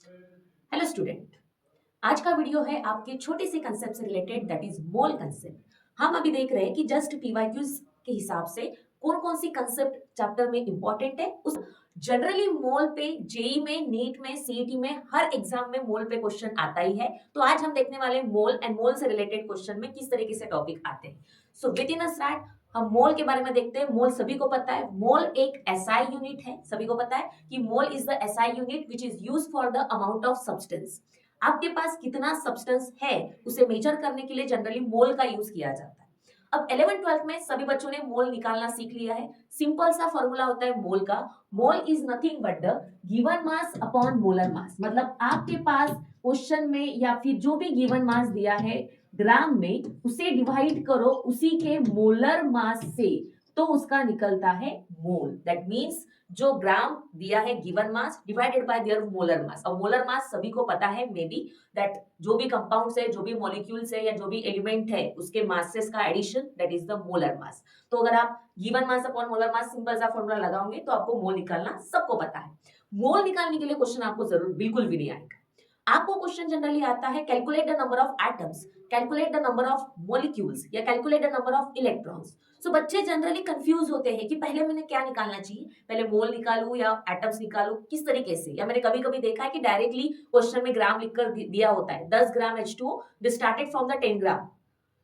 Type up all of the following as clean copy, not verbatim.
Hello student. आज का video है आपके छोटे से कंसेप्ट से related, that is mole concept. हम अभी देख रहे हैं कि जस्ट पीवाईक्यूज के हिसाब से कौन कौन सी कंसेप्ट चैप्टर में इंपॉर्टेंट है। उस जनरली मोल पे जेई में, नीट में, सीईटी में, हर एग्जाम में मोल पे क्वेश्चन आता ही है। तो आज हम देखने वाले मोल एंड मोल से रिलेटेड क्वेश्चन में किस तरीके से टॉपिक आते हैं। So with in a start हम मोल के बारे में देखते हैं। मोल सभी को पता है, मोल एक एसआई यूनिट है। सभी को पता है कि mole is the SI unit which is used for the amount of substance. आपके पास कितना सब्सटेंस है उसे मेजर करने के लिए जनरली मोल का यूज किया जाता है। अब 11th-12th में सभी बच्चों ने मोल निकालना सीख लिया है। सिंपल सा फॉर्मूला होता है मोल का। Mole is nothing but the given mass upon molar मास। मतलब आपके पास क्वेश्चन में या फिर जो भी गिवन मास दिया है ग्राम में, उसे डिवाइड करो उसी के मोलर मास से, तो उसका निकलता है मोल। दैट मीन्स जो ग्राम दिया है given mass divided by there molar mass. और मोलर मास सभी को पता है मे बी दैट जो भी कंपाउंड्स है, जो भी मॉलिक्यूल्स है या जो भी एलिमेंट है, उसके मासेस का addition, that is the molar mass. तो अगर आप given mass upon molar mass simple सा फॉर्मूला लगाओगे तो आपको मोल निकालना सबको पता है। मोल निकालने के लिए क्वेश्चन आपको जरूर बिल्कुल भी नहीं आएगा। आपको क्वेश्चन जनरली आता है calculate the number of atoms, calculate the number of molecules या calculate the number of electrons. So बच्चे जनरली कंफ्यूज होते हैं कि पहले मैंने क्या निकालना चाहिए, पहले मोल निकालूं या एटम्स निकालूं, किस तरीके से। या मैंने कभी कभी देखा है कि डायरेक्टली क्वेश्चन में ग्राम लिखकर दिया होता है, 10 ग्राम H2O, they started from the 10 gram.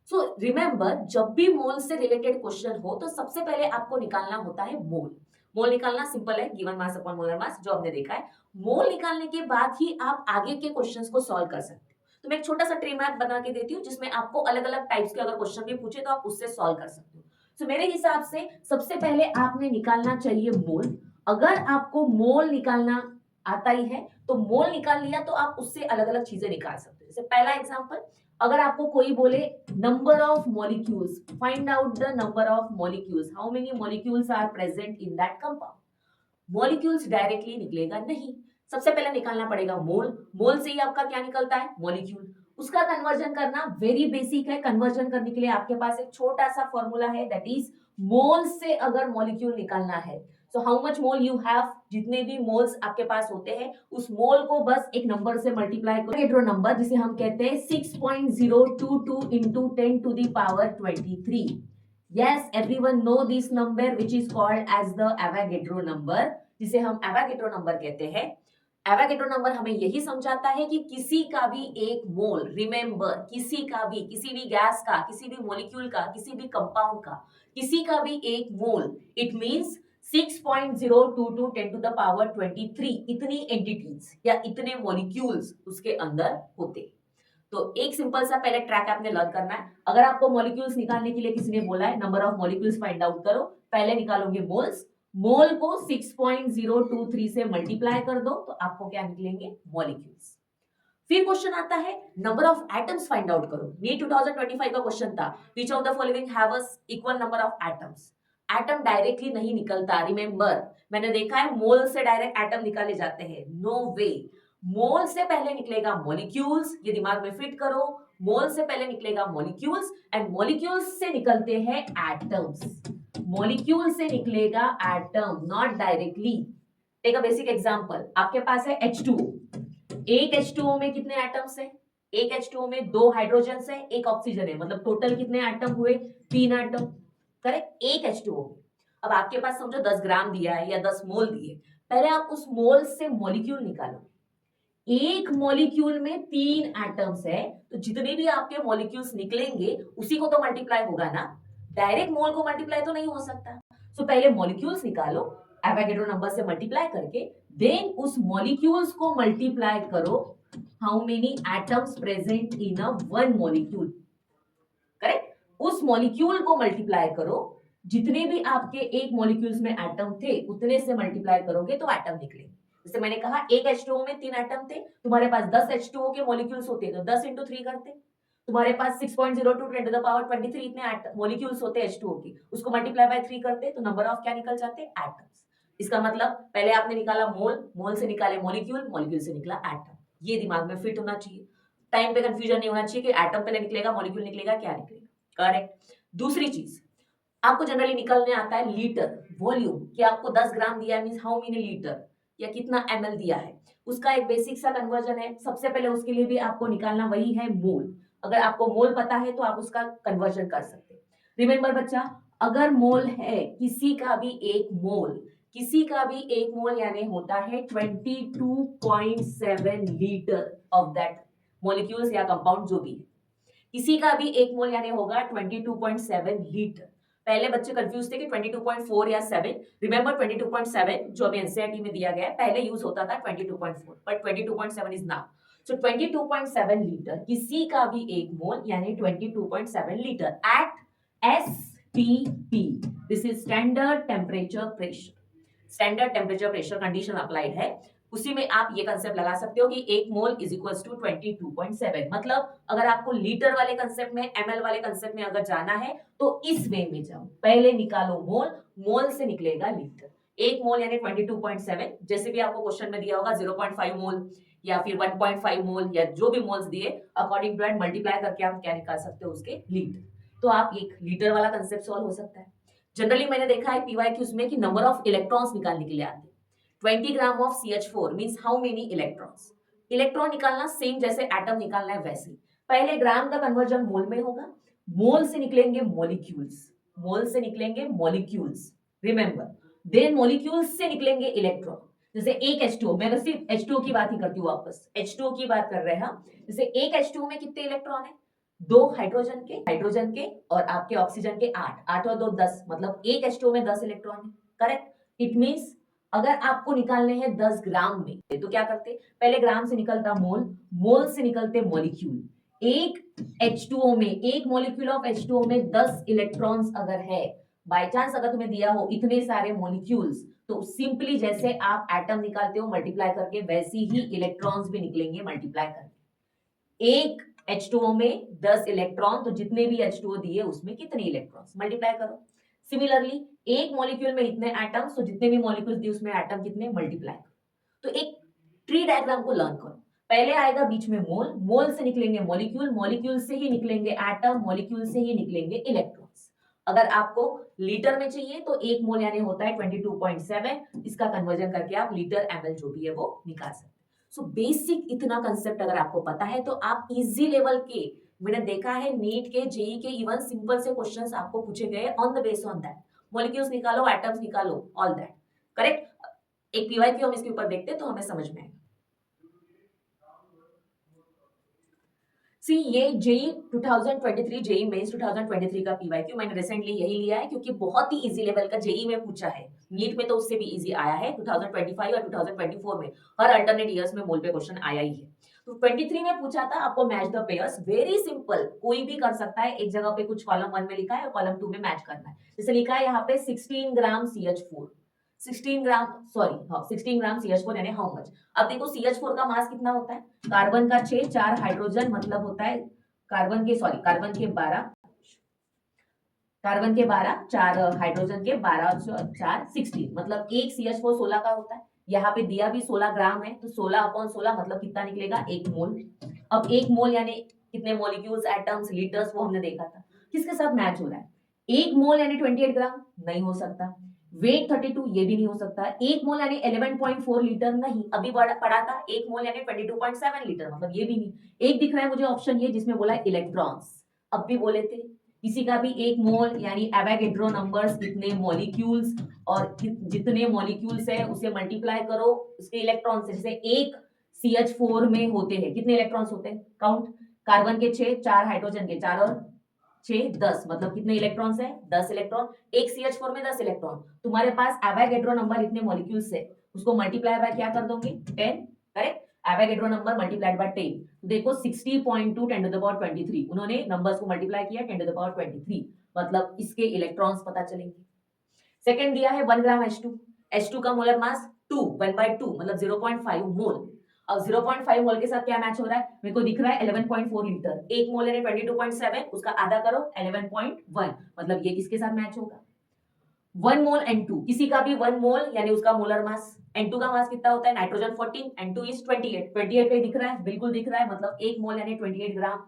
So remember, जब भी मोल से रिलेटेड क्वेश्चन हो तो सबसे पहले आपको निकालना होता है मोल। मोल निकालना सिंपल है, गिवन मास अपॉन मोलर मास, जो हमने देखा है। मोल निकालने के बाद ही आप आगे के क्वेश्चंस को सॉल्व कर सकते हो। तो मैं एक छोटा सा ट्री मैप बना के देती हूँ जिसमें आपको अलग अलग टाइप्स के अगर क्वेश्चन भी पूछे तो आप उससे सॉल्व कर सकते हो। तो मेरे हिसाब से सबसे पहले आपने निकालना चाहिए मोल। अगर आपको मोल निकालना आता ही है तो मोल निकाल लिया तो आप उससे अलग अलग चीजें निकाल सकते हो। जैसे पहला एग्जांपल, अगर आपको कोई बोले number of molecules, find out the number of molecules, how many molecules are present in that compound. Molecules directly निकलेगा नहीं, सबसे पहले निकालना पड़ेगा मोल। मोल से ही आपका क्या निकलता है, मॉलिक्यूल। उसका कन्वर्जन करना वेरी बेसिक है। कन्वर्जन करने के लिए आपके पास एक छोटा सा फॉर्मूला है, दैट इज मोल से अगर मॉलिक्यूल निकालना है, so how much mole you have, जितने भी मोल्स आपके पास होते हैं उस मोल को बस एक नंबर से मल्टीप्लाई करो, एवोगैड्रो नंबर जिसे हम कहते हैं 6.022 into 10 to the power 23। Yes, everyone know this number which is called as the Avogadro number, जिसे हम एवोगैड्रो नंबर कहते हैं। एवोगैड्रो नंबर हमें यही समझाता है कि किसी का भी एक मोल, रिमेंबर, किसी का भी, किसी भी गैस का, किसी भी मॉलिक्यूल का, किसी भी कंपाउंड का, किसी का भी एक मोल, it means 6.022 10 to the power 23 इतनी एंटिटीज या इतने मॉलिक्यूल्स उसके अंदर होते। तो एक सिंपल सा पहले ट्रैक आपने लर्न करना है। अगर आपको मॉलिक्यूल्स निकालने के लिए किसी ने बोला है number of molecules find out करो, पहले निकालोगे मोल्स, मोल को 6.023 से मल्टीप्लाई कर दो तो आपको क्या निकलेंगे, मॉलिक्यूल्स। फिर क्वेश्चन आता है number of atoms find out करो। नीट 2025 का क्वेश्चन था, which of the following have a equal number of atoms. Atom directly नहीं निकलता, रिमेंबर। मैंने देखा है मोल से डायरेक्ट एटम निकाले जाते हैं, नो वे। मोल से पहले निकलेगा मॉलिक्यूल्स, ये दिमाग में फिट करो। मोल से पहले निकलेगा मॉलिक्यूल्स एंड मॉलिक्यूल्स से निकलते हैं एटम्स। मॉलिक्यूल से निकलेगा atom, not directly. Take a basic example, आपके पास है H2O। एक H2O में कितने एटम्स है, एक H2O में 2 हाइड्रोजन है, एक ऑक्सीजन है, मतलब टोटल कितने एटम हुए, 3 एटम। करेक्ट, एक H2O। अब आपके पास समझो 10 ग्राम दिया है या 10 मोल दिए, पहले आप उस मोल से मॉलिक्यूल निकालो। एक मॉलिक्यूल में 3 एटम्स है, तो जितने भी आपके मॉलिक्यूल्स निकलेंगे उसी को तो मल्टीप्लाई होगा ना, डायरेक्ट मोल को मल्टीप्लाई तो नहीं हो सकता। सो पहले मॉलिक्यूल्स निकालो एवोगैड्रो नंबर से मल्टीप्लाई करके, देन उस मॉलिक्यूल्स को मल्टीप्लाई करो how many atoms present in a one molecule. Correct, उस मॉलिक्यूल को मल्टीप्लाई करो, जितने भी आपके एक मॉलिक्यूल्स में एटम थे उतने से मल्टीप्लाई करोगे तो एटम निकलेंगे। जैसे मैंने कहा एक H2O में 3 एटम थे, तुम्हारे पास 10 H2O के मॉलिक्यूल्स होते तो 10 into 3 करते, तुम्हारे पास 6.02 10 to the power 23 इतने मॉलिक्यूल्स होते H2O के, उसको मल्टीप्लाई बाय 3 करते तो नंबर ऑफ क्या निकल जाते, एटम्स। इसका मतलब पहले आपने निकाला मोल, मोल से निकाले मॉलिक्यूल, मॉलिक्यूल से निकला एटम। ये दिमाग में फिट होना चाहिए, टाइम पे कंफ्यूजन नहीं होना चाहिए कि एटम पहले निकलेगा, मॉलिक्यूल निकलेगा, क्या निकलेगा। करेक्ट। दूसरी चीज, आपको जनरली निकलने आता है लीटर, वॉल्यूम, कि आपको 10 ग्राम दिया है मींस हाउ मेनी लीटर। या कितना ml दिया है, उसका एक बेसिक सा कन्वर्जन है। सबसे पहले उसके लिए भी आपको निकालना वही है मोल। अगर आपको मोल पता है तो आप उसका कन्वर्जन कर सकते हैं। रिमेंबर बच्चा, अगर मोल है किसी का भी एक मोल, किसी का भी एक मोल यानी होता है 22.7 लीटर ऑफ दैट मॉलिक्यूल्स या कंपाउंड जो भी है। किसी का भी एक मोल यानी होगा 22.7 लीटर। पहले बच्चे कंफ्यूज थे कि 22.4 या 7। रिमेंबर 22.7 जो अभी एनसीईआरटी में दिया गया है, पहले यूज होता था 22.4, but 22.7 is now. So 22.7 litre किसी का भी एक मोल यानी 22.7 litre at STP। This is standard temperature pressure. Standard temperature pressure condition applied है, उसी में आप ये कंसेप्ट लगा सकते हो कि एक मोल इज इक्वल्स टू 22.7। मतलब अगर आपको लीटर वाले कंसेप्ट में, एमएल वाले कंसेप्ट में अगर जाना है तो इस वे में जाओ, पहले निकालो मोल, मोल से निकलेगा लीटर। एक मोल यानी 22.7, जैसे भी आपको क्वेश्चन में दिया होगा 0.5 मोल या फिर 1.5 मोल या जो भी मोल्स दिए, अकॉर्डिंग टू दैट मल्टीप्लाई करके आप क्या निकाल सकते हो, उसके लीटर। तो आप एक लीटर वाला कंसेप्ट सॉल्व हो सकता है। जनरली मैंने देखा है पीवाईक्यूज में कि नंबर ऑफ इलेक्ट्रॉन्स निकालने के लिए आते हैं। 20 gram of CH4 means how many electrons. Electron निकालना सेम जैसे एटम निकालना है वैसे। पहले ग्राम का कन्वर्जन मोल में होगा, मोल से निकलेंगे मॉलिक्यूल्स, मोल से निकलेंगे मॉलिक्यूल्स, रिमेंबर। देन मॉलिक्यूल्स से निकलेंगे इलेक्ट्रॉन। जैसे एक H2O, मैं सिर्फ H2O की बात ही करती हूँ वापस, H2O की बात कर रहे हैं हम। जैसे एक H2O में कितने इलेक्ट्रॉन है? 2 हाइड्रोजन के और आपके ऑक्सीजन के 8 और 2 10, मतलब एक H2O में 10 इलेक्ट्रॉन है। करेक्ट। इट मींस अगर आपको निकालने हैं 10 ग्राम में तो क्या करते? पहले ग्राम से निकलता मोल, मोल से निकलते मॉलिक्यूल। एक H2O में, एक मॉलिक्यूल ऑफ H2O में 10 इलेक्ट्रॉन्स अगर है, बाय चांस अगर तुम्हें दिया हो इतने सारे मॉलिक्यूल्स, तो सिंपली जैसे आप एटम निकालते हो मल्टीप्लाई करके, वैसे ही इलेक्ट्रॉन्स भी निकलेंगे मल्टीप्लाई करके। एक H2O में 10 इलेक्ट्रॉन, तो जितने भी H2O दिए उसमें कितने इलेक्ट्रॉन्स, मल्टीप्लाई करो। सिमिलरली एक मॉलिक्यूल में इतने एटम्स, तो जितने भी मॉलिक्यूल्स दिए उसमें एटम कितने, मल्टीप्लाई करो। तो एक ट्री डायग्राम को लर्न करो। पहले आएगा बीच में मोल, मोल से निकलेंगे मॉलिक्यूल, मॉलिक्यूल से ही निकलेंगे एटम, मॉलिक्यूल से ही निकलेंगे इलेक्ट्रॉन्स। अगर आपको लीटर में चाहिए तो एक मोल यानी होता है 22.7, इसका कन्वर्जन करके आप लीटर ml जो भी है वो निकाल सकते हैं। सो बेसिक इतना कंसेप्ट अगर आपको पता है तो आप इजी लेवल के, मैंने देखा है नीट के, जेई के, इवन सिंपल से क्वेश्चंस आपको पूछे गए on the base on that. Molecules निकालो, एटम्स निकालो, ऑल दैट। करेक्ट। एक पीवाईक्यू हम इसके ऊपर देखते हैं तो हमें समझ में आएगा। सी ये जेई 2023, जेई मेंस 2023 का पीवाईक्यू मैंने रिसेंटली यही लिया है क्योंकि बहुत ही इजी लेवल का जेई में पूछा है। नीट में तो उससे भी इजी आया है 2025 और 2024 में, हर अल्टरनेट ईयर्स में मोल पे क्वेश्चन आया ही है। तो 23 में पूछा था आपको match the pairs, very simple, कोई भी कर सकता है। एक जगह पे कुछ कॉलम 1 में लिखा है और कॉलम 2 में मैच करना है। जैसे लिखा है यहाँ पे 16 ग्राम CH4, 16 ग्राम, सॉरी हाँ 16 ग्राम CH4 यानी हाउ मच। अब देखो CH4 का मास कितना होता है, कार्बन का 6, 4 हाइड्रोजन, मतलब होता है कार्बन के 12, कार्बन के 12, 4 हाइड्रोजन के 12, 4 16, मतलब एक CH4 16 का होता है। यहाँ पे दिया भी 16 ग्राम है, तो 16/16 मतलब कितना निकलेगा, 1 मोल। अब 1 मोल यानी कितने मॉलिक्यूल्स, एटम्स, लीटर्स, वो हमने देखा था। किसके साथ मैच हो रहा है? 1 मोल यानी 28 ग्राम, नहीं हो सकता। वेट 32, ये भी नहीं हो सकता। 1 मोल यानी 11.4 लीटर, नहीं। अभी पढ़ा था 1 मोल यानी 22.7 लीटर, मतलब ये भी नहीं। एक दिख रहा है मुझे ऑप्शन ये जिसमें बोला इलेक्ट्रॉन्स, अब भी बोले थे। किसी का भी 1 मोल यानी एवोगैड्रो नंबर्स, कितने मॉलिक्यूल्स, और जितने मॉलिक्यूल्स है उसे मल्टीप्लाई करो उसके इलेक्ट्रॉन से। जैसे एक CH4 में होते हैं कितने इलेक्ट्रॉन्स होते हैं, काउंट। कार्बन के 6, 4 हाइड्रोजन के 4 और 6 10, मतलब कितने इलेक्ट्रॉन्स है, 10 इलेक्ट्रॉन। एक CH4 में 10 इलेक्ट्रॉन, तुम्हारे पास एवोगैड्रो नंबर इतने मॉलिक्यूल्स है, उसको मल्टीप्लाई बाय क्या कर दोगे, 10। Correct. Avogadro number multiplied by 10, देखो 60.2 10 टू द पावर 23, उन्होंने नंबर्स को मल्टीप्लाई किया 10 टू द पावर 23, मतलब इसके इलेक्ट्रॉन्स पता चलेंगे। सेकंड दिया है 1 ग्राम H2, H2 का मोलर मास 2, 1/2 मतलब 0.5 मोल। अब 0.5 मोल के साथ क्या मैच हो रहा है, मेरे को दिख रहा है 11.4 लीटर। 1 मोल यानी 22.7, उसका आधा करो 11.1, मतलब ये किसके साथ मैच होगा, 1 मोल N2, किसी का भी 1 मोल यानी उसका मोलर मास। N2 का मास कितना होता है, नाइट्रोजन 14, N2 इज 28, 28 कहीं दिख रहा है, बिल्कुल दिख रहा है, मतलब 1 मोल यानी 28 ग्राम।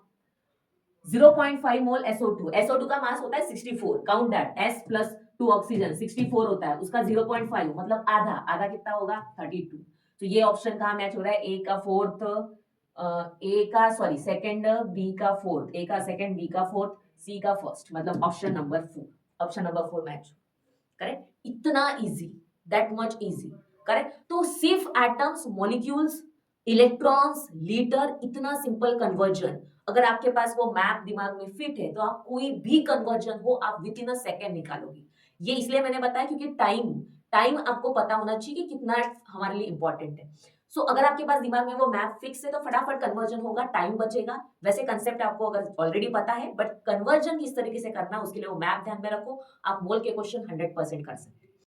0.5 मोल SO2, SO2 का मास होता है 64, count that, S plus two oxygen 64 होता है, उसका 0.5 मतलब आधा, आधा कितना होगा 32। तो ये ऑप्शन कहाँ मैच हो रहा है, ए का फोर्थ, ए का सॉरी सेकंड, बी का फोर्थ, ए का सेकंड, बी का फोर्थ, सी का फर्स्ट, मतलब option number 4, option number 4 match. Correct, इतना easy, that much easy. Correct, तो सिर्फ एटम्स, मॉलिक्यूल्स, इलेक्ट्रॉन्स, लीटर, इतना सिंपल कन्वर्जन अगर आपके पास वो मैप दिमाग में फिट है तो आप कोई भी कन्वर्जन हो आप विद इन अ सेकेंड निकालोगे। ये इसलिए मैंने बताया क्योंकि टाइम टाइम आपको पता होना चाहिए कि कितना हमारे लिए इंपॉर्टेंट है। सो अगर आपके पास दिमाग में वो मैप फिक्स है तो फटाफट कन्वर्जन होगा, टाइम बचेगा। वैसे कंसेप्ट आपको अगर ऑलरेडी पता है, बट कन्वर्जन किस तरीके से करना उसके लिए वो मैप ध्यान में रखो, आप मोल के क्वेश्चन 100% कर सकते हैं।